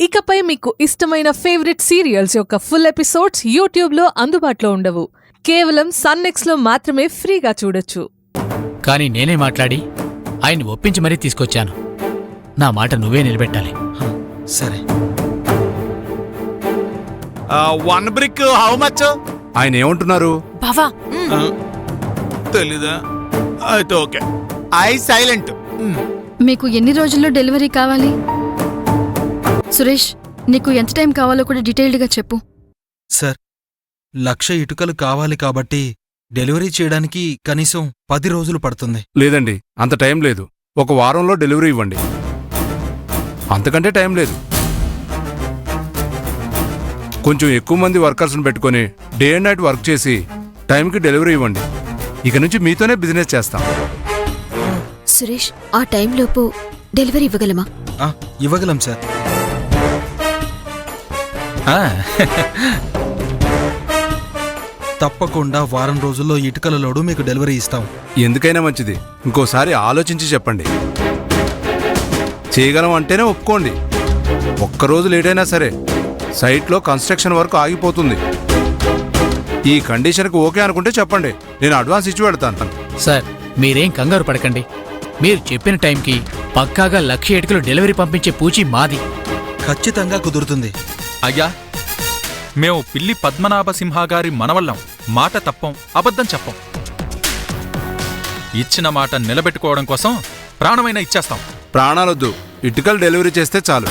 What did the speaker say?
ఇకపై మీకు ఇష్టమైన ఫేవరెట్ సీరియల్స్ యొక్క ఫుల్ ఎపిసోడ్స్ యూట్యూబ్లో అందుబాటులో ఉండవు. కేవలం సన్నెక్స్లో మాత్రమే ఫ్రీగా చూడొచ్చు. కానీ నేనే మాట్లాడి ఆయన్ని ఒప్పించి మరీ తీసుకొచ్చాను. నా మాట నువ్వే నిలబెట్టాలి. సరే. 1 brick హౌ మచ్? ఆయన ఏమంటున్నారు? బావా తెలీదా? అయితే ఓకే. I silent. మీకు ఎన్ని రోజుల్లో డెలివరీ కావాలి? సురేష్, నీకు ఎంత టైం కావాలో కూడా డీటెయిల్డ్గా చెప్పు. సార్, 1,00,000 ఇటుకలు కావాలి కాబట్టి డెలివరీ చేయడానికి కనీసం 10 రోజులు పడుతుంది. లేదండి, అంత టైం లేదు. 1 వారంలో డెలివరీ ఇవ్వండి. అంతకంటే టైం లేదు. కొంచెం ఎక్కువ మంది వర్కర్స్ని పెట్టుకొని డే అండ్ నైట్ వర్క్ చేసి టైంకి డెలివరీ ఇవ్వండి. ఇక నుంచి మీతోనే బిజినెస్ చేస్తాం. సురేష్, ఆ టైంలోపు డెలివరీ ఇవ్వగలమా? ఇవ్వగలం సార్. తప్పకుండా వారం రోజుల్లో ఇటుకల లోడు మీకు డెలివరీ ఇస్తాం. ఎందుకైనా మంచిది, ఇంకోసారి ఆలోచించి చెప్పండి. చేయగలం అంటేనే ఒప్పుకోండి. 1 రోజు లేట్ అయినా సరే సైట్లో కన్స్ట్రక్షన్ వర్క్ ఆగిపోతుంది. ఈ కండిషన్కి ఓకే అనుకుంటే చెప్పండి, నేను అడ్వాన్స్ ఇచ్చి పెడతాను. సార్, మీరేం కంగారు పడకండి. మీరు చెప్పిన టైంకి పక్కాగా 1,00,000 ఇటుకలు డెలివరీ పంపించే పూచి మాది. ఖచ్చితంగా కుదురుతుంది. అయ్యా, మేము పిల్లి పద్మనాభసింహగారి మనవళ్ళం. మాట తప్పం, అబద్ధం చెప్పం. ఇచ్చిన మాట నిలబెట్టుకోవడం కోసం ప్రాణమైనా ఇచ్చేస్తాం. ప్రాణాలొద్దు, ఇటుకలు డెలివరీ చేస్తే చాలు.